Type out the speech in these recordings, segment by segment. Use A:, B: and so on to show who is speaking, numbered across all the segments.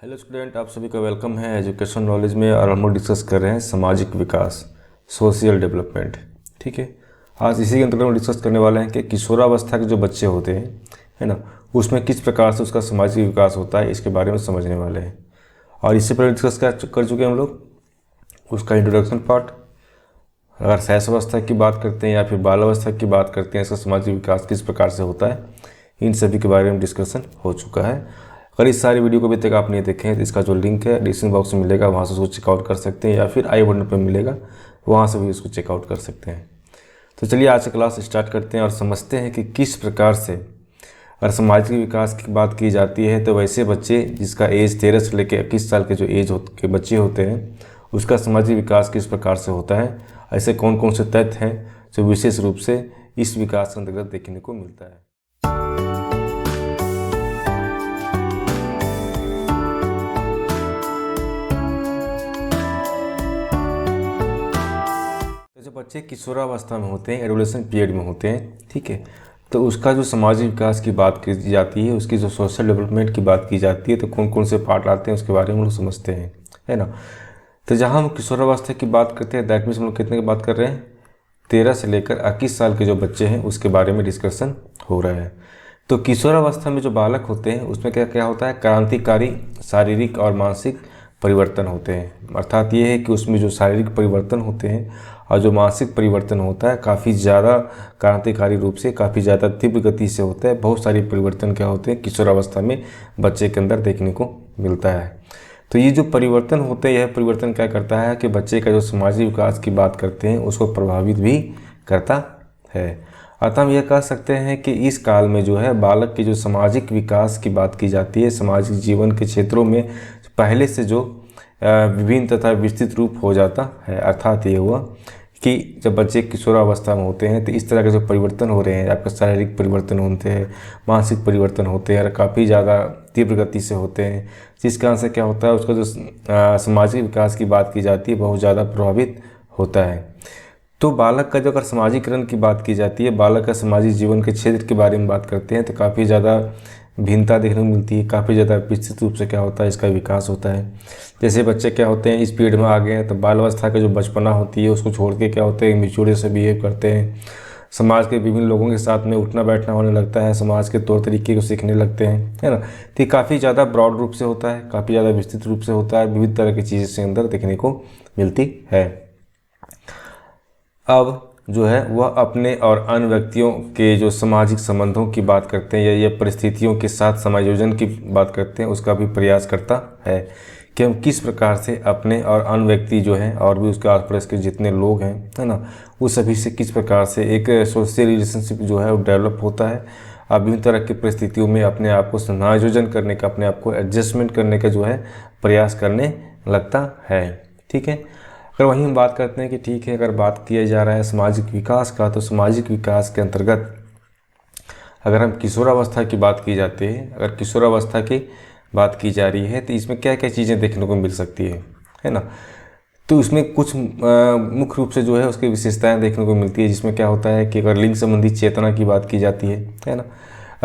A: Hello student, आप सभी का वेलकम है एजुकेशन नॉलेज में। और हम लोग डिस्कस कर रहे हैं सामाजिक विकास, सोशल डेवलपमेंट। ठीक है, आज इसी के अंतर्गत हम डिस्कस करने वाले हैं कि किशोरावस्था के जो बच्चे होते हैं, है ना, उसमें किस प्रकार से उसका सामाजिक विकास होता है, इसके बारे में समझने वाले हैं। और इससे पहले डिस्कस कर चुके हैं हम लोग उसका इंट्रोडक्शन पार्ट। अगर शैशवावस्था की बात करते हैं या फिर बाल अवस्था की बात करते हैं, इसका सामाजिक विकास किस प्रकार से होता है, इन सभी के बारे में डिस्कशन हो चुका है। अगर इस सारी वीडियो को अभी तक आप नहीं देखे हैं तो इसका जो लिंक है डिस्क्रिप्शन बॉक्स में मिलेगा, वहाँ से उसको चेकआउट कर सकते हैं, या फिर आई बटन पर मिलेगा, वहाँ से भी उसको चेकआउट कर सकते हैं। तो चलिए आज से क्लास स्टार्ट करते हैं और समझते हैं कि किस प्रकार से अगर सामाजिक विकास की बात की जाती है तो वैसे बच्चे जिसका एज 13 से लेकर 21 साल के जो एज के बच्चे होते हैं, उसका सामाजिक विकास किस प्रकार से होता है, ऐसे कौन कौन से तथ्य हैं जो विशेष रूप से इस विकास के अंतर्गत देखने को मिलता है। तो जब बच्चे किशोरावस्था में होते हैं, एडोलेसेंट पीरियड में होते हैं, ठीक है, तो उसका जो सामाजिक विकास की बात की जाती है, उसकी जो सोशल डेवलपमेंट की बात की जाती है, तो कौन कौन से पार्ट आते हैं उसके बारे में हम लोग समझते हैं, है ना। तो जहाँ हम किशोरावस्था की बात करते हैं, दैट मीन्स हम लोग कितने की बात कर रहे हैं, 13 से लेकर 21 साल के जो बच्चे हैं उसके बारे में डिस्कशन हो रहा है। तो किशोरावस्था में जो बालक होते हैं उसमें क्या क्या होता है, क्रांतिकारी शारीरिक और मानसिक परिवर्तन होते हैं। अर्थात ये है कि उसमें जो शारीरिक परिवर्तन होते हैं और जो मानसिक परिवर्तन होता है काफ़ी ज़्यादा क्रांतिकारी रूप से, काफ़ी ज़्यादा तीव्र गति से होता है। बहुत सारे परिवर्तन क्या होते हैं किशोरावस्था में बच्चे के अंदर देखने को मिलता है। तो ये जो परिवर्तन होते हैं, यह परिवर्तन क्या करता है कि बच्चे का जो सामाजिक विकास की बात करते हैं उसको प्रभावित भी करता है। अतः हम यह कह सकते हैं कि इस काल में जो है बालक के जो सामाजिक विकास की बात की जाती है, सामाजिक जीवन के क्षेत्रों में पहले से जो विभिन्न तथा विस्तृत रूप हो जाता है। अर्थात ये हुआ कि जब बच्चे किशोरावस्था में होते हैं तो इस तरह के जो परिवर्तन हो रहे हैं, आपका शारीरिक परिवर्तन होते हैं, मानसिक परिवर्तन होते हैं और काफ़ी ज़्यादा तीव्र गति से होते हैं, जिस कारण से क्या होता है उसका जो सामाजिक विकास की बात की जाती है बहुत ज़्यादा प्रभावित होता है। तो बालक का जो अगर सामाजिकरण की बात की जाती है, बालक का सामाजिक जीवन के क्षेत्र के बारे में बात करते हैं तो काफ़ी ज़्यादा भिन्नता देखने को मिलती है, काफ़ी ज़्यादा विस्तृत रूप से क्या होता है इसका विकास होता है। जैसे बच्चे क्या होते हैं इस पीरियड में आ गए हैं तो बाल अवस्था का जो बचपना होती है उसको छोड़ के क्या होते हैं मैच्योरिटी से बिहेव करते हैं, समाज के विभिन्न लोगों के साथ में उठना बैठना होने लगता है, समाज के तौर तरीके को सीखने लगते हैं, है ना। तो ये काफ़ी ज़्यादा ब्रॉड रूप से होता है, काफ़ी ज़्यादा विस्तृत रूप से होता है, विविध तरह की चीज़ें इसके अंदर देखने को मिलती है। अब जो है वह अपने और अन्य व्यक्तियों के जो सामाजिक संबंधों की बात करते हैं या परिस्थितियों के साथ समायोजन की बात करते हैं, उसका भी प्रयास करता है कि हम किस प्रकार से अपने और अन्य व्यक्ति जो हैं और भी उसके आसपास के जितने लोग हैं, है ना, उस सभी से किस प्रकार से एक सोशल रिलेशनशिप जो है वो डेवलप होता है। अब विभिन्न तरह की परिस्थितियों में अपने आप को समायोजन करने का, अपने आप को एडजस्टमेंट करने का जो है प्रयास करने लगता है। ठीक है, अगर वहीं हम बात करते हैं कि ठीक है, अगर बात किया जा रहा है सामाजिक विकास का, तो सामाजिक विकास के अंतर्गत अगर हम किशोरावस्था की बात की जाती है, अगर किशोरावस्था की बात की जा रही है तो इसमें क्या क्या चीज़ें देखने को मिल सकती है ना। तो इसमें कुछ मुख्य रूप से जो है उसकी विशेषताएं देखने को मिलती है, जिसमें क्या होता है कि अगर लिंग संबंधी चेतना की बात की जाती है ना,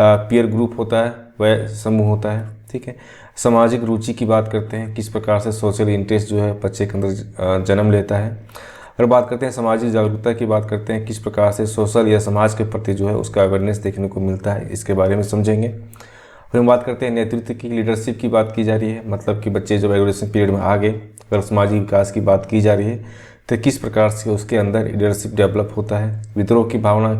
A: पीयर ग्रुप होता है, वह समूह होता है। ठीक है, सामाजिक रुचि की बात करते हैं, किस प्रकार से सोशल इंटरेस्ट जो है बच्चे के अंदर जन्म लेता है। अगर बात करते हैं सामाजिक जागरूकता की बात करते हैं, किस प्रकार से सोशल या समाज के प्रति जो है उसका अवेयरनेस देखने को मिलता है, इसके बारे में समझेंगे। फिर हम बात करते हैं नेतृत्व की, लीडरशिप की बात की जा रही है, मतलब कि बच्चे जब एडोलेसेंट पीरियड में आ गए, अगर सामाजिक विकास की बात की जा रही है तो किस प्रकार से उसके अंदर लीडरशिप डेवलप होता है, विद्रोह की भावना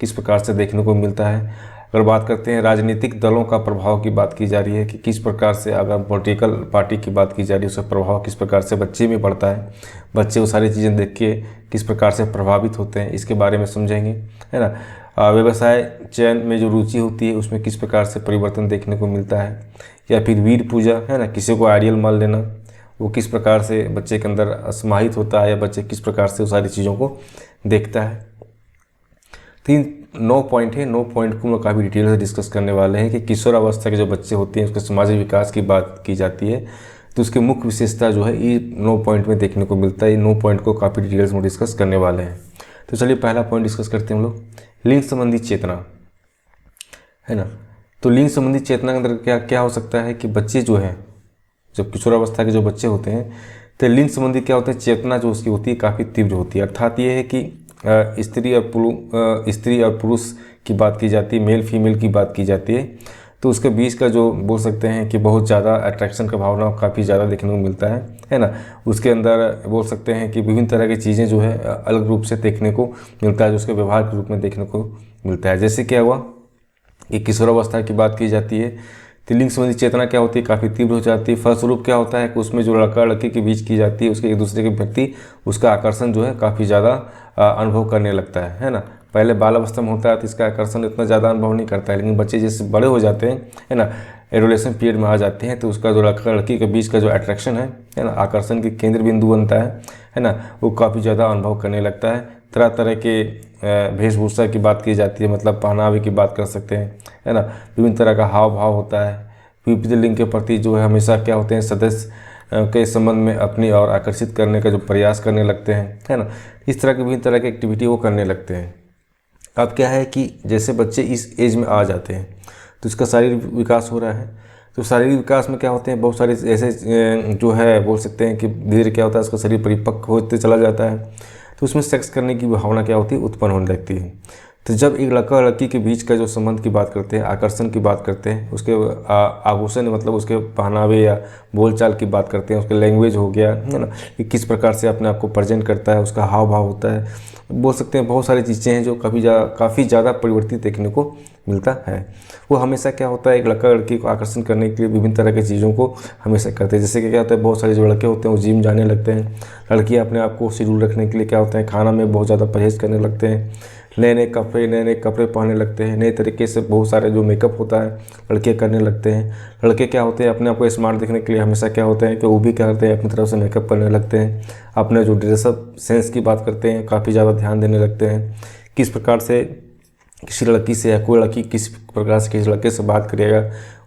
A: किस प्रकार से देखने को मिलता है। अगर बात करते हैं राजनीतिक दलों का प्रभाव की बात की जा रही है कि किस प्रकार से, अगर पॉलिटिकल पार्टी की बात की जा रही है उसका प्रभाव किस प्रकार से बच्चे में पड़ता है, बच्चे वो सारी चीज़ें देख के किस प्रकार से प्रभावित होते हैं, इसके बारे में समझेंगे, है ना। व्यवसाय चयन में जो रुचि होती है उसमें किस प्रकार से परिवर्तन देखने को मिलता है, या फिर वीर पूजा, है ना, किसी को आइडियल मान लेना, वो किस प्रकार से बच्चे के अंदर समाहित होता है, या बच्चे किस प्रकार से उस सारी चीज़ों को देखता है। 9 पॉइंट है, 9 पॉइंट को हम लोग काफ़ी डिटेल से डिस्कस करने वाले हैं कि किशोरावस्था के जो बच्चे होते हैं उसके सामाजिक विकास की बात की जाती है तो उसकी मुख्य विशेषता जो है ये 9 पॉइंट में देखने को मिलता है। ये 9 पॉइंट को काफ़ी डिटेल्स में डिस्कस करने वाले हैं। तो चलिए पहला पॉइंट डिस्कस करते हैं हम लोग, लिंग संबंधी चेतना, है ना। तो लिंग संबंधी चेतना के अंदर क्या क्या हो सकता है कि बच्चे जो हैं जब किशोरावस्था के जो बच्चे होते हैं तो लिंग संबंधी क्या होता है, चेतना जो उसकी होती है काफ़ी तीव्र होती है। अर्थात ये है कि स्त्री और पुरुष की बात की जाती है, मेल फीमेल की बात की जाती है, तो उसके बीच का जो बोल सकते हैं कि बहुत ज़्यादा अट्रैक्शन का भावना काफ़ी ज़्यादा देखने को मिलता है ना। उसके अंदर बोल सकते हैं कि विभिन्न तरह की चीज़ें जो है अलग रूप से देखने को मिलता है, जो उसके व्यवहार के रूप में देखने को मिलता है। जैसे क्या हुआ कि किशोरावस्था की बात की जाती है तो लिंग संबंधी चेतना क्या होती है, काफ़ी तीव्र हो जाती है। फलस्वरूप क्या होता है कि उसमें जो लड़का लड़की के बीच की जाती है, उसके एक दूसरे के प्रति उसका आकर्षण जो है काफ़ी ज़्यादा अनुभव करने लगता है ना। पहले बाल अवस्था में होता है तो इसका आकर्षण इतना ज़्यादा अनुभव नहीं करता है, लेकिन बच्चे जैसे बड़े हो जाते हैं है ना, एडोलेशन पीरियड में आ जाते हैं, तो उसका जो लड़का लड़की के बीच का जो अट्रैक्शन है ना, आकर्षण के केंद्र बिंदु बनता है ना, वो काफ़ी ज़्यादा अनुभव करने लगता है। तरह तरह के वेशभूषा की बात की जाती है, मतलब पहनावे की बात कर सकते हैं है ना। विभिन्न तरह का हाव भाव होता है। विपरीत लिंग के प्रति जो है हमेशा क्या होते हैं, सदस्य के संबंध में अपनी और आकर्षित करने का जो प्रयास करने लगते हैं है ना। इस तरह की विभिन्न तरह की एक्टिविटी वो करने लगते हैं। अब क्या है कि जैसे बच्चे इस एज में आ जाते हैं तो इसका शारीरिक विकास हो रहा है, तो शारीरिक विकास में क्या होते हैं, बहुत सारे ऐसे जो है बोल सकते हैं कि धीरे क्या होता है, उसका शरीर परिपक्व होते चला जाता है, तो उसमें सेक्स करने की भावना क्या होती है, उत्पन्न होने लगती है। तो जब एक लड़का और लड़की के बीच का जो संबंध की बात करते हैं, आकर्षण की बात करते हैं, उसके आभूषण मतलब उसके पहनावे या बोलचाल की बात करते हैं, उसके लैंग्वेज हो गया है ना, कि किस प्रकार से अपने आप को प्रेजेंट करता है, उसका हाव भाव होता है, बोल सकते हैं बहुत सारी चीज़ें हैं जो काफ़ी ज़्यादा परिवर्तित देखने को मिलता है। वो हमेशा क्या होता है, एक लड़का लड़की को आकर्षण करने के लिए विभिन्न तरह की चीज़ों को हमेशा करते हैं। जैसे कि क्या होता है, बहुत सारे जो लड़के होते हैं वो जिम जाने लगते हैं, लड़कियाँ अपने आप को शेड्यूल रखने के लिए क्या होता है, खाना में बहुत ज़्यादा परहेज़ करने लगते हैं, नए नए कपड़े पहनने लगते हैं, नए तरीके से बहुत सारे जो मेकअप होता है लड़के करने लगते हैं। लड़के क्या होते हैं, अपने आप को स्मार्ट दिखने के लिए हमेशा क्या होते हैं कि वो भी क्या करते हैं, अपनी तरफ से मेकअप करने लगते हैं, अपने जो ड्रेसअप सेंस की बात करते हैं काफ़ी ज़्यादा ध्यान देने लगते हैं, किस प्रकार से किसी लड़की से या कोई लड़की किस प्रकार से किसी लड़के से बात करेगा,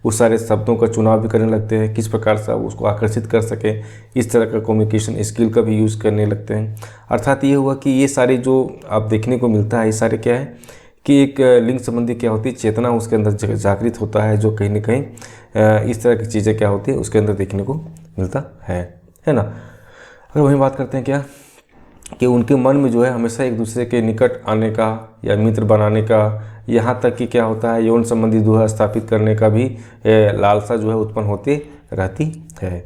A: उस सारे शब्दों का चुनाव भी करने लगते हैं, किस प्रकार से आप उसको आकर्षित कर सके, इस तरह का कम्युनिकेशन स्किल का भी यूज़ करने लगते हैं। अर्थात ये हुआ कि ये सारे जो आप देखने को मिलता है, ये सारे क्या है कि एक लिंग संबंधी क्या होती है, चेतना उसके अंदर जागृत होता है, जो कहीं ना कहीं इस तरह की चीज़ें क्या होती है उसके अंदर देखने को मिलता है ना। अगर वहीं बात करते हैं क्या कि उनके मन में जो है हमेशा एक दूसरे के निकट आने का या मित्र बनाने का, यहाँ तक कि क्या होता है यौन संबंधी दोहा स्थापित करने का भी लालसा जो है उत्पन्न होती रहती है।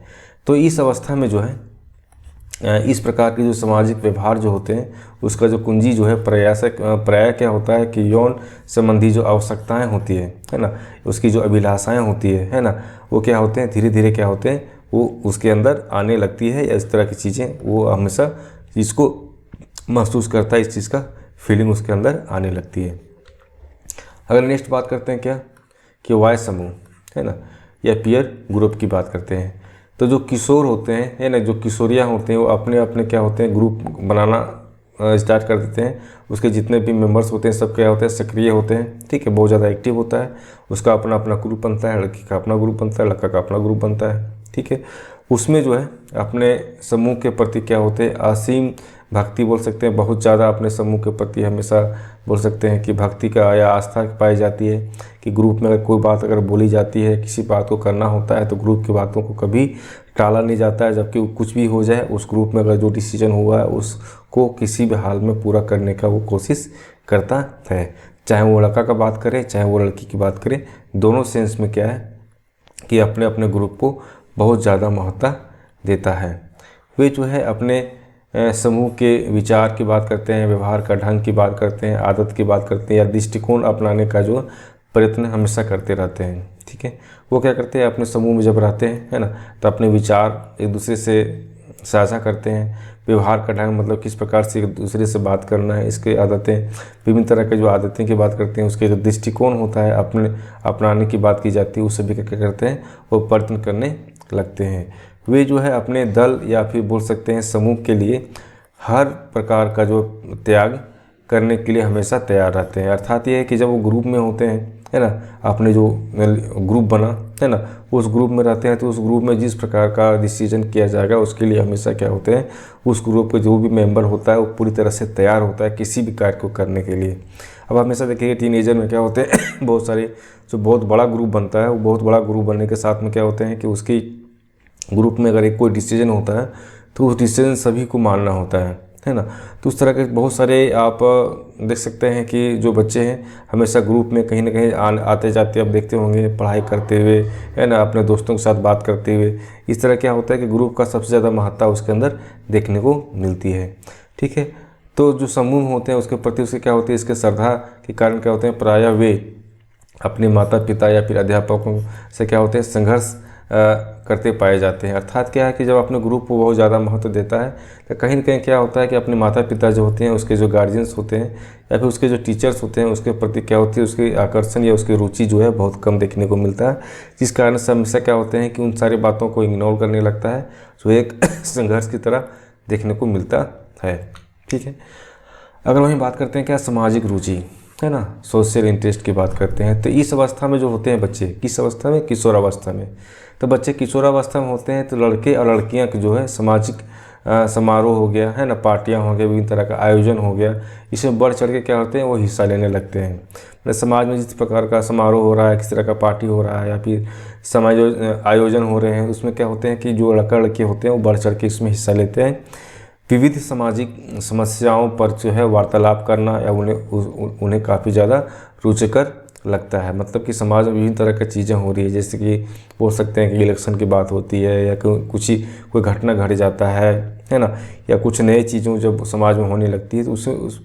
A: तो इस अवस्था में जो है इस प्रकार के जो सामाजिक व्यवहार जो होते हैं उसका जो कुंजी जो है प्राय क्या होता है कि यौन संबंधी जो आवश्यकताएं होती है ना, उसकी जो अभिलाषाएं होती है ना, वो क्या होते हैं धीरे धीरे क्या होते हैं वो उसके अंदर आने लगती है, या इस तरह की चीज़ें वो हमेशा इसको महसूस करता है, इस चीज़ का फीलिंग उसके अंदर आने लगती है। अगर नेक्स्ट बात करते हैं क्या कि वाय समूह है ना, या पीयर ग्रुप की बात करते हैं, तो जो किशोर होते हैं है ना, जो किशोरियाँ होते हैं वो अपने अपने क्या होते हैं ग्रुप बनाना स्टार्ट कर देते हैं। उसके जितने भी मेंबर्स होते हैं सब क्या होते हैं सक्रिय होते हैं, ठीक है, बहुत ज़्यादा एक्टिव होता है, उसका अपना अपना ग्रुप बनता है, लड़की का अपना ग्रुप बनता है, लड़का का अपना ग्रुप बनता है, ठीक है। उसमें जो है अपने समूह के प्रति क्या होते हैं असीम भक्ति बोल सकते हैं, बहुत ज़्यादा अपने समूह के प्रति हमेशा बोल सकते हैं कि भक्ति का या आस्था पाई जाती है कि ग्रुप में अगर कोई बात अगर बोली जाती है, किसी बात को करना होता है तो ग्रुप की बातों को कभी टाला नहीं जाता है, जबकि कुछ भी हो जाए उस ग्रुप में अगर जो डिसीजन हुआ है उसको किसी भी हाल में पूरा करने का वो कोशिश करता है, चाहे वो लड़का का बात करे चाहे वो लड़की की बात करे, दोनों सेंस में क्या है कि अपने अपने ग्रुप को बहुत ज़्यादा महत्ता देता है। वे जो है अपने समूह के विचार की बात करते हैं, व्यवहार का ढंग की बात करते हैं, आदत की बात करते हैं, या दृष्टिकोण अपनाने का जो प्रयत्न हमेशा करते रहते हैं, ठीक है। वो क्या करते हैं अपने समूह में जब रहते हैं है ना, तो अपने विचार एक दूसरे से साझा करते हैं, व्यवहार का ढंग मतलब किस प्रकार से एक दूसरे से बात करना है, इसके आदतें विभिन्न तरह के जो आदतें की बात करते हैं, उसके जो दृष्टिकोण होता है अपनाने की बात की जाती है, उस सभी क्या करते हैं वो प्रयत्न करने लगते हैं। वे जो है अपने दल या फिर बोल सकते हैं समूह के लिए हर प्रकार का जो त्याग करने के लिए हमेशा तैयार रहते हैं। अर्थात ये है कि जब वो ग्रुप में होते हैं है ना, अपने जो ग्रुप बना है ना, उस ग्रुप में रहते हैं तो उस ग्रुप में जिस प्रकार का डिसीजन किया जाएगा उसके लिए हमेशा क्या होते हैं उस ग्रुप का जो भी मेंबर होता है वो पूरी तरह से तैयार होता है किसी भी कार्य को करने के लिए। अब हमेशा देखिए टीनेजर में क्या होते हैं बहुत सारे जो बहुत बड़ा ग्रुप बनता है, वो बहुत बड़ा ग्रुप बनने के साथ में क्या होते हैं कि उसकी ग्रुप में अगर एक कोई डिसीजन होता है तो उस डिसीजन सभी को मानना होता है ना। तो उस तरह के बहुत सारे आप देख सकते हैं कि जो बच्चे हैं हमेशा ग्रुप में कहीं ना कहीं आते जाते आप देखते होंगे, पढ़ाई करते हुए, है ना, अपने दोस्तों के साथ बात करते हुए। इस तरह क्या होता है कि ग्रुप का सबसे ज़्यादा महत्ता उसके अंदर देखने को मिलती है। ठीक है, तो जो समूह होते हैं उसके प्रति उसके क्या होती है, इसके श्रद्धा के कारण क्या होते हैं, प्रायः वे अपने माता पिता या फिर अध्यापकों से क्या होते हैं, संघर्ष करते पाए जाते हैं। अर्थात क्या है कि जब अपने ग्रुप को बहुत ज़्यादा महत्व देता है तो कहीं ना कहीं क्या होता है कि अपने माता पिता जो होते हैं, उसके जो गार्जियंस होते हैं या फिर उसके जो टीचर्स होते हैं, उसके प्रति क्या होती है, उसकी आकर्षण या उसकी रुचि जो है बहुत कम देखने को मिलता है। जिस कारण से हमेशा क्या होते हैं कि उन सारी बातों को इग्नोर करने लगता है, जो एक संघर्ष की तरह देखने को मिलता है। ठीक है, अगर वहीं बात करते हैं क्या सामाजिक रुचि, है ना, सोशल इंटरेस्ट की बात करते हैं, तो इस अवस्था में जो होते हैं बच्चे, किस अवस्था में, किशोरावस्था में। तो बच्चे किशोरावस्था में होते हैं तो लड़के और लड़कियां जो है सामाजिक समारोह हो गया, है ना, पार्टियां हो गया, विभिन्न तरह का आयोजन हो गया, इसमें बढ़ चढ़ के क्या होते हैं, वो हिस्सा लेने लगते हैं। मतलब समाज में जिस प्रकार का समारोह हो रहा है, किस तरह का पार्टी हो रहा है या फिर समाज आयोजन हो रहे हैं, उसमें क्या होते हैं कि जो लड़का लड़के होते हैं वो बढ़ चढ़ के इसमें हिस्सा लेते हैं। विविध सामाजिक समस्याओं पर जो है वार्तालाप करना या उन्हें काफ़ी ज़्यादा रुचिकर लगता है। मतलब कि समाज में विभिन्न तरह की चीज़ें हो रही है, जैसे कि बोल सकते हैं कि इलेक्शन की बात होती है या कोई घटना घट जाता है ना, या कुछ नए चीज़ों जब समाज में होने लगती है तो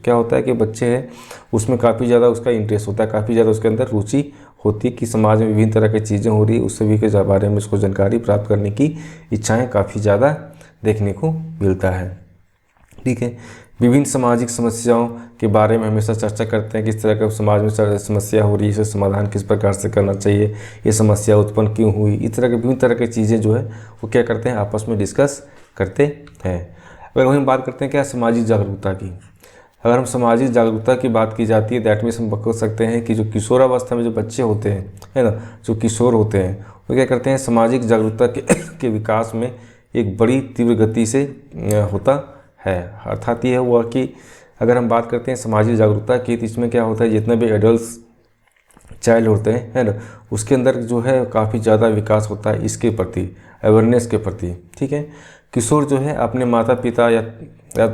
A: क्या होता है कि बच्चे हैं उसमें काफ़ी ज़्यादा उसका इंटरेस्ट होता है, काफ़ी ज़्यादा उसके अंदर रुचि होती है कि समाज में विभिन्न तरह की चीज़ें हो रही है, उस सभी के बारे में उसको जानकारी प्राप्त करने की इच्छाएँ काफ़ी ज़्यादा देखने को मिलता है। ठीक है, विभिन्न सामाजिक समस्याओं के बारे में हमेशा चर्चा करते हैं, किस तरह का समाज में समस्या हो रही है, इसे समाधान किस प्रकार से करना चाहिए, ये समस्या उत्पन्न क्यों हुई, इस तरह के विभिन्न तरह की चीज़ें जो है वो क्या करते हैं, आपस में डिस्कस करते हैं। अगर वहीं बात करते हैं क्या सामाजिक जागरूकता की, अगर हम सामाजिक जागरूकता की बात की जाती है दैट मीन्स हम बता सकते हैं कि जो किशोरावस्था में जो बच्चे होते हैं, है ना, जो किशोर होते हैं, वो क्या करते हैं, सामाजिक जागरूकता के विकास में एक बड़ी तीव्र गति से होता है। अर्थात ये हुआ कि अगर हम बात करते हैं सामाजिक जागरूकता की, तो इसमें क्या होता है, जितने भी एडल्ट्स चाइल्ड होते हैं, है ना, उसके अंदर जो है काफ़ी ज़्यादा विकास होता है इसके प्रति, अवेयरनेस के प्रति। ठीक है, किशोर जो है अपने माता पिता या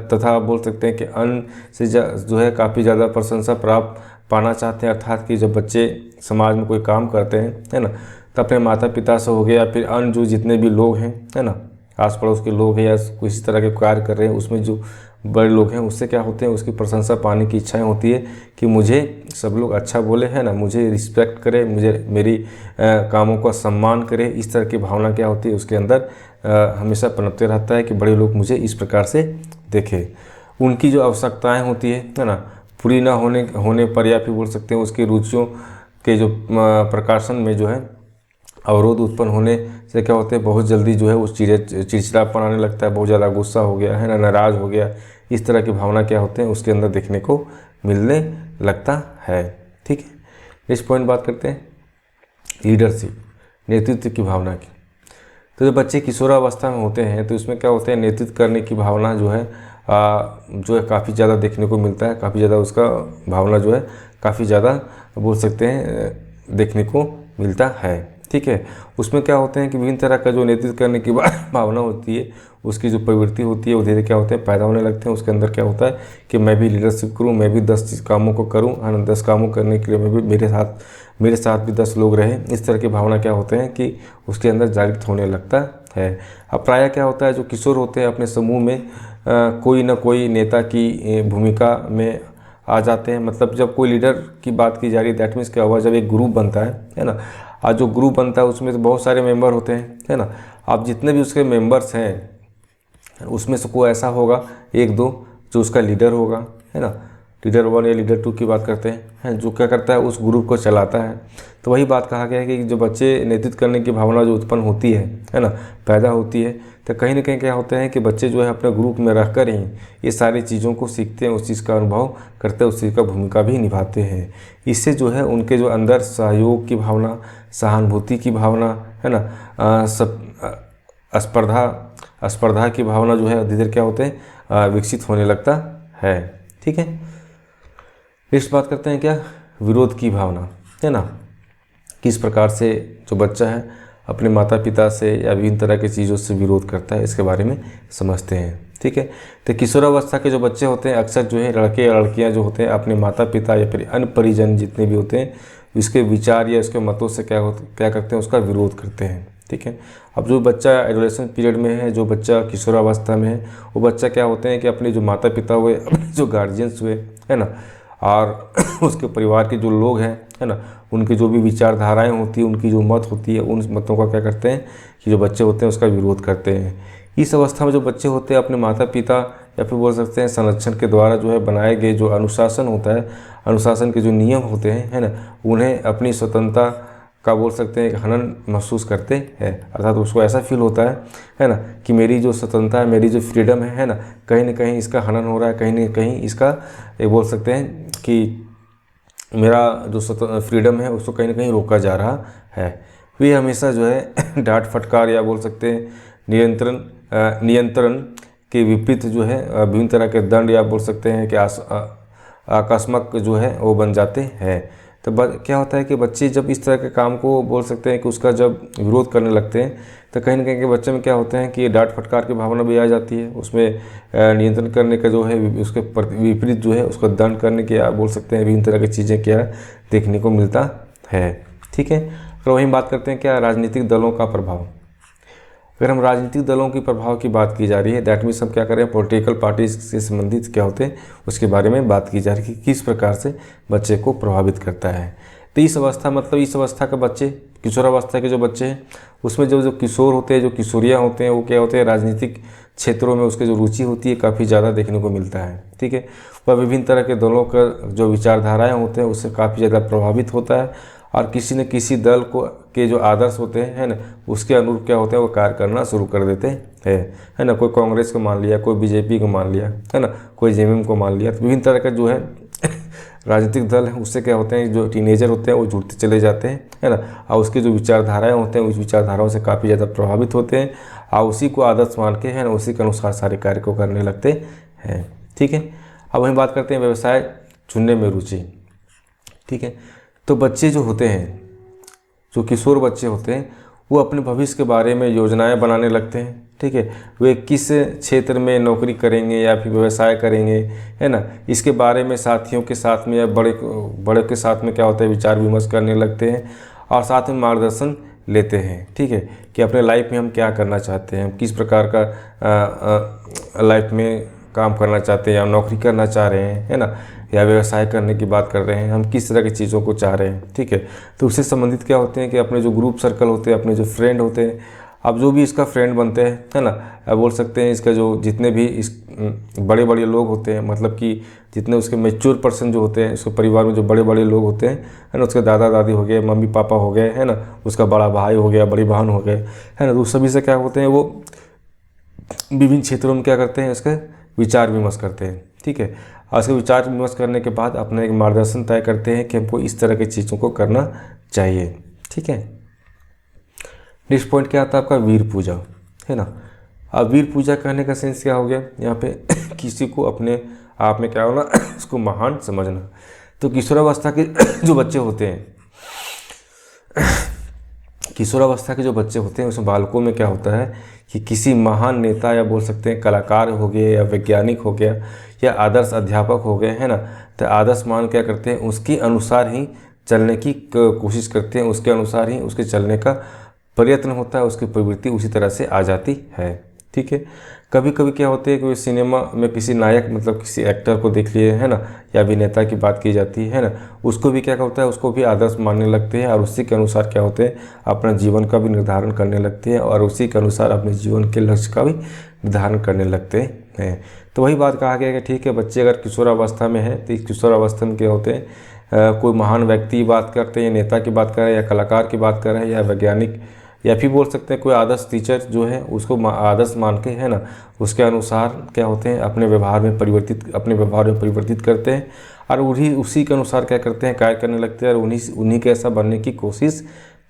A: तथा बोल सकते हैं कि अन्य से जो है काफ़ी ज़्यादा प्रशंसा प्राप्त पाना चाहते हैं। अर्थात कि जब बच्चे समाज में कोई काम करते हैं, है ना, तो अपने माता पिता से हो गया या फिर अन्य जो जितने भी लोग हैं, है ना, आस पड़ोस के लोग हैं या किसी तरह के कार्य कर रहे हैं, उसमें जो बड़े लोग हैं उससे क्या होते हैं, उसकी प्रशंसा पाने की इच्छाएं होती है कि मुझे सब लोग अच्छा बोले, है ना, मुझे रिस्पेक्ट करे, मुझे मेरी कामों का सम्मान करे। इस तरह की भावना क्या होती है उसके अंदर हमेशा पनपते रहता है कि बड़े लोग मुझे इस प्रकार से देखें। उनकी जो आवश्यकताएँ होती है ना, पूरी ना होने पर या फिर बोल सकते हैं उसकी रुचियों के जो प्रकाशन में जो है अवरोध उत्पन्न होने से क्या होते हैं, बहुत जल्दी जो है उस चिड़चिड़ापन आने लगता है, बहुत ज़्यादा गुस्सा हो गया, है ना, नाराज़ हो गया, इस तरह की भावना क्या होते हैं उसके अंदर देखने को मिलने लगता है। ठीक है, नेक्स्ट पॉइंट बात करते हैं लीडरशिप, नेतृत्व की भावना की। तो जब बच्चे किशोरावस्था में होते हैं तो इसमें क्या होते हैं, नेतृत्व करने की भावना जो है काफ़ी ज़्यादा देखने को मिलता है, काफ़ी ज़्यादा उसका भावना जो है काफ़ी ज़्यादा बोल सकते हैं देखने को मिलता है। ठीक है, उसमें क्या होते हैं कि विभिन्न तरह का जो नेतृत्व करने की भावना होती है, उसकी जो प्रवृत्ति होती है वो धीरे क्या होते हैं, पैदा होने लगते हैं। उसके अंदर क्या होता है कि मैं भी लीडरशिप करूं, मैं भी 10 कामों को करूं, 10 कामों करने के लिए मैं भी मेरे साथ भी 10 लोग रहे। इस तरह की भावना क्या होते हैं कि उसके अंदर जागृत होने लगता है। अब प्रायः क्या होता है, जो किशोर होते हैं अपने समूह में कोई ना कोई नेता की भूमिका में आ जाते हैं। मतलब जब कोई लीडर की बात की जा रही है दैट मीन्स क्या हुआ, जब एक ग्रुप बनता है ना, आज जो ग्रुप बनता है उसमें तो बहुत सारे मेंबर होते हैं, है ना। आप जितने भी उसके मेंबर्स हैं उसमें से कोई ऐसा होगा एक दो जो उसका लीडर होगा, है ना, लीडर 1 या लीडर 2 की बात करते हैं, जो क्या करता है उस ग्रुप को चलाता है। तो वही बात कहा गया है कि जो बच्चे नेतृत्व करने की भावना जो उत्पन्न होती है ना, पैदा होती है, तो कहीं ना कहीं क्या होता है कि बच्चे जो है अपने ग्रुप में रहकर ही ये सारी चीज़ों को सीखते हैं, उस चीज़ का अनुभव करते हैं, उस चीज़ का भूमिका भी निभाते हैं। इससे जो है उनके जो अंदर सहयोग की भावना, सहानुभूति की भावना, है ना, स्पर्धा की भावना जो है धीरे धीरे क्या होते हैं विकसित होने लगता है। ठीक है, नेक्स्ट बात करते हैं क्या, विरोध की भावना, है ना। किस प्रकार से जो बच्चा है अपने माता पिता से या विभिन्न तरह की चीज़ों से विरोध करता है, इसके बारे में समझते हैं। ठीक है, तो किशोरावस्था के जो बच्चे होते हैं अक्सर जो है लड़के या लड़कियां जो होते हैं अपने माता पिता या फिर अन्य परिजन जितने भी होते हैं इसके विचार या इसके मतों से क्या करते हैं, उसका विरोध करते हैं। ठीक है, अब जो बच्चा एडोलेसेंस पीरियड में है, जो बच्चा किशोरावस्था में है, वो बच्चा क्या होते हैं कि अपने जो माता पिता हुए, अपने जो गार्जियंस हुए, है ना, और उसके परिवार के जो लोग हैं, है ना, उनकी जो भी विचारधाराएं होती है, उनकी जो मत होती है, उन मतों का क्या करते हैं कि जो बच्चे होते हैं उसका विरोध करते हैं। इस अवस्था में जो बच्चे होते हैं अपने माता पिता या फिर बोल सकते हैं संरक्षण के द्वारा जो है बनाए गए जो अनुशासन होता है, अनुशासन के जो नियम होते हैं, है ना, उन्हें अपनी स्वतंत्रता का बोल सकते हैं एक हनन महसूस करते हैं। अर्थात उसको ऐसा फील होता है ना, कि मेरी जो स्वतंत्रता है, मेरी जो फ्रीडम है ना, कहीं ना कहीं इसका हनन हो रहा है, कहीं ना कहीं इसका ये बोल सकते हैं कि मेरा जो फ्रीडम है उसको कहीं ना कहीं रोका जा रहा है। वे हमेशा जो है डांट फटकार या बोल सकते हैं नियंत्रण के विपरीत जो है विभिन्न तरह के दंड या बोल सकते हैं कि आकस्मक जो है वो बन जाते हैं। तो क्या होता है कि बच्चे जब इस तरह के काम को बोल सकते हैं कि उसका जब विरोध करने लगते हैं तो कहीं ना कहीं के बच्चे में क्या होते हैं कि डांट फटकार की भावना भी आ जाती है, उसमें नियंत्रण करने का जो है उसके विपरीत जो है उसको दंड करने के या बोल सकते हैं विभिन्न तरह की चीज़ें क्या देखने को मिलता है। ठीक है, तो वहीं बात करते हैं क्या राजनीतिक दलों का प्रभाव। अगर हम राजनीतिक दलों के प्रभाव की बात की जा रही है, दैट मीन्स हम क्या कर रहे हैं पॉलिटिकल पार्टीज से संबंधित क्या होते हैं उसके बारे में बात की जा रही है कि किस प्रकार से बच्चे को प्रभावित करता है। तो इस अवस्था मतलब इस अवस्था के बच्चे, किशोरावस्था के जो बच्चे हैं उसमें जो किशोर होते हैं, जो किशोरियाँ होते हैं, वो क्या होते हैं राजनीतिक क्षेत्रों में उसके जो रुचि होती है काफ़ी ज़्यादा देखने को मिलता है। ठीक है, वह विभिन्न तरह के दलों का जो विचारधाराएँ होते हैं उससे काफ़ी ज़्यादा प्रभावित होता है और किसी न किसी दल को के जो आदर्श होते हैं, है ना, उसके अनुरूप क्या होता है वो कार्य करना शुरू कर देते हैं, है ना। कोई कांग्रेस को मान लिया, कोई बीजेपी को मान लिया, है ना, कोई जेएमएम को मान लिया। तो विभिन्न तरह का जो है राजनीतिक दल है उससे क्या होते हैं जो टीनेजर होते हैं वो जुड़ते चले जाते हैं, है ना, और उसकी जो विचारधाराएँ होते हैं उस विचारधाराओं से काफ़ी ज़्यादा प्रभावित होते हैं और उसी को आदर्श मान के, है ना, उसी के अनुसार सारे कार्य को करने लगते हैं। ठीक है, अब वहीं बात करते हैं व्यवसाय चुनने में रुचि। ठीक है, तो बच्चे जो होते हैं, जो किशोर बच्चे होते हैं, वो अपने भविष्य के बारे में योजनाएं बनाने लगते हैं। ठीक है, वे किस क्षेत्र में नौकरी करेंगे या फिर व्यवसाय करेंगे, है ना, इसके बारे में साथियों के साथ में या बड़े के साथ में क्या होता है विचार विमर्श करने लगते हैं और साथ में मार्गदर्शन लेते हैं। ठीक है, कि अपने लाइफ में हम क्या करना चाहते हैं, हम किस प्रकार का लाइफ में काम करना चाहते हैं या नौकरी करना चाह रहे हैं, है ना, या व्यवसाय करने की बात कर रहे हैं, हम किस तरह की चीज़ों को चाह रहे हैं। ठीक है, तो उससे संबंधित क्या होते हैं कि अपने जो ग्रुप सर्कल होते हैं, अपने जो फ्रेंड होते हैं, अब जो भी इसका फ्रेंड बनते हैं, है ना, बोल सकते हैं इसका जो जितने भी इस बड़े बड़े लोग होते हैं, मतलब कि जितने उसके मैच्योर पर्सन जो होते हैं, उसके परिवार में जो बड़े बड़े लोग होते हैं, है ना, उसके दादा दादी हो गए, मम्मी पापा हो गए, है ना, उसका बड़ा भाई हो गया, बड़ी बहन हो गए, है ना, तो उस सभी से क्या होते हैं वो विभिन्न क्षेत्रों में क्या करते हैं इसके विचार विमर्श करते हैं। ठीक है, और इसके विचार विमर्श करने के बाद अपना एक मार्गदर्शन तय करते हैं कि हमको इस तरह की चीज़ों को करना चाहिए। ठीक है, नेक्स्ट पॉइंट क्या आता है आपका वीर पूजा, है ना। अब वीर पूजा कहने का सेंस क्या हो गया यहाँ पे किसी को अपने आप में क्या होना उसको महान समझना। तो किशोरावस्था के जो बच्चे होते हैं, किशोरावस्था के जो बच्चे होते हैं उसमें बालकों में क्या होता है कि किसी महान नेता या बोल सकते हैं कलाकार हो गए या वैज्ञानिक हो गया या आदर्श अध्यापक हो गए, है ना, तो आदर्श मान क्या करते हैं उसके अनुसार ही चलने की कोशिश करते हैं, उसके अनुसार ही उसके चलने का प्रयत्न होता है, उसकी प्रवृत्ति उसी तरह से आ जाती है। ठीक है, कभी कभी क्या होते हैं कि सिनेमा में किसी नायक मतलब किसी एक्टर को देख लिए, है ना, या अभिनेता की बात की जाती है ना, उसको भी क्या होता है उसको भी आदर्श मानने लगते हैं और उसी के अनुसार क्या होते हैं अपना जीवन का भी निर्धारण करने लगते हैं और उसी के अनुसार अपने जीवन के लक्ष्य का भी निर्धारण करने लगते हैं। तो वही बात कहा गया कि ठीक है, बच्चे अगर किशोरावस्था में है तो इस किशोरावस्था में क्या होते हैं कोई महान व्यक्ति की बात करते हैं, नेता की बात कर रहे हैं या कलाकार की बात कर रहे हैं या वैज्ञानिक या फिर बोल सकते हैं कोई आदर्श टीचर जो है उसको आदर्श मान के, है ना, उसके अनुसार क्या होते हैं अपने व्यवहार में परिवर्तित करते हैं और उसी के अनुसार क्या करते हैं कार्य करने लगते हैं और उन्हीं के ऐसा बनने की कोशिश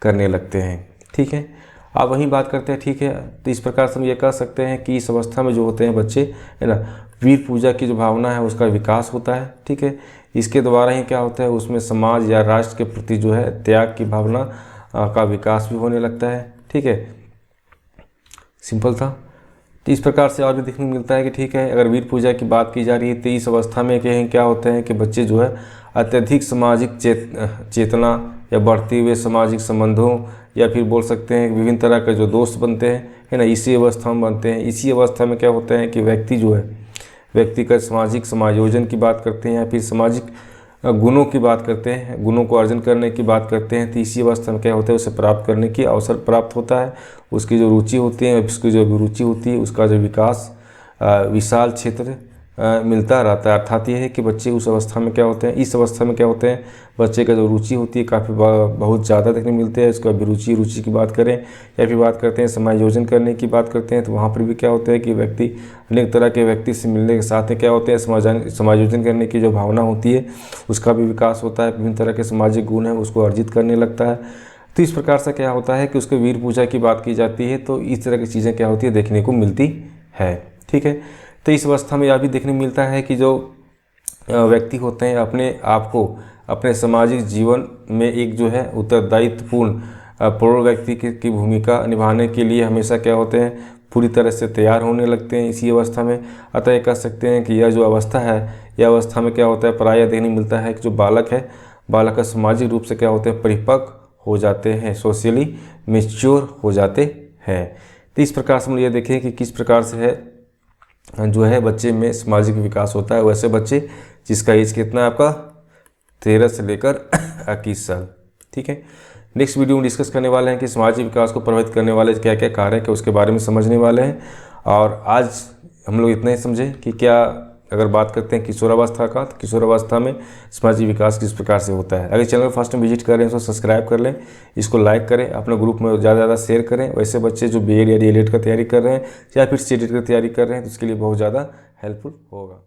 A: करने लगते हैं। ठीक है, अब वहीं बात करते हैं। ठीक है, तो इस प्रकार से हम ये कह सकते हैं कि इस अवस्था में जो होते हैं बच्चे, है ना, वीर पूजा की जो भावना है उसका विकास होता है। ठीक है, इसके द्वारा ही क्या होता है उसमें समाज या राष्ट्र के प्रति जो है त्याग की भावना का विकास भी होने लगता है। ठीक ठीक है, सिंपल था। तो इस प्रकार से और भी देखने को मिलता है कि ठीक है, अगर वीर पूजा की बात की जा रही है तो इस अवस्था में क्या होते हैं कि बच्चे जो है अत्यधिक सामाजिक चेतना या बढ़ते हुए सामाजिक संबंधों या फिर बोल सकते हैं विभिन्न तरह के जो दोस्त बनते हैं, है ना, इसी अवस्था में बनते हैं। इसी अवस्था में क्या होता है कि व्यक्ति जो है व्यक्ति का सामाजिक समायोजन की बात करते हैं या फिर सामाजिक गुणों की बात करते हैं, गुणों को अर्जन करने की बात करते हैं। तो इसी अवस्था में क्या होता है, उसे प्राप्त करने की अवसर प्राप्त होता है। उसकी जो रुचि होती है, उसकी जो अभिरुचि होती है, उसका जो विकास विशाल क्षेत्र मिलता रहता है। अर्थात ये है कि बच्चे उस अवस्था में क्या होते हैं, इस अवस्था में क्या होते हैं, बच्चे का जो रुचि होती है काफ़ी बहुत ज़्यादा देखने मिलते हैं। उसका अभिरुचि रुचि की बात करें या फिर बात करते हैं समायोजन करने की बात करते हैं, तो वहाँ पर भी क्या होता है कि व्यक्ति अनेक तरह के व्यक्ति से मिलने के साथ में क्या होते हैं, समायोजन करने की जो भावना होती है उसका भी विकास होता है। विभिन्न तरह के सामाजिक गुण हैं उसको अर्जित करने लगता है। तो इस प्रकार से क्या होता है कि उसके वीर पूजा की बात की जाती है, तो इस तरह की चीज़ें क्या होती है देखने को मिलती है। ठीक है, तो इस अवस्था में यह भी देखने को मिलता है कि जो व्यक्ति होते हैं अपने आप को अपने सामाजिक जीवन में एक जो है उत्तरदायित्वपूर्ण प्रौढ़ व्यक्ति की भूमिका निभाने के लिए हमेशा क्या होते हैं, पूरी तरह से तैयार होने लगते हैं इसी अवस्था में। अतः ये कह सकते हैं कि यह जो अवस्था है, यह अवस्था में क्या होता है, प्रायः देखने मिलता है कि जो बालक है, बालक का सामाजिक रूप से क्या होते हैं, परिपक्व हो जाते हैं, सोशली मैच्योर हो जाते हैं। तो इस प्रकार से हम ये देखें कि किस प्रकार से है जो है बच्चे में सामाजिक विकास होता है। वैसे बच्चे जिसका एज कितना है आपका 13 से लेकर 21 साल। ठीक है, नेक्स्ट वीडियो में डिस्कस करने वाले हैं कि सामाजिक विकास को प्रभावित करने वाले क्या क्या कार्य हैं, उसके बारे में समझने वाले हैं। और आज हम लोग इतना ही समझें कि क्या अगर बात करते हैं किशोरावस्था का, तो किशोरावस्था में सामाजिक विकास किस प्रकार से होता है। अगर चैनल फर्स्ट टाइम विजिट कर रहे हैं तो सब्सक्राइब कर लें, इसको लाइक करें, अपने ग्रुप में ज़्यादा से ज़्यादा शेयर करें। वैसे बच्चे जो बीएड या डीएलएड का तैयारी कर रहे हैं या फिर सीटेट की तैयारी कर रहे हैं तो उसके लिए बहुत ज़्यादा हेल्पफुल होगा।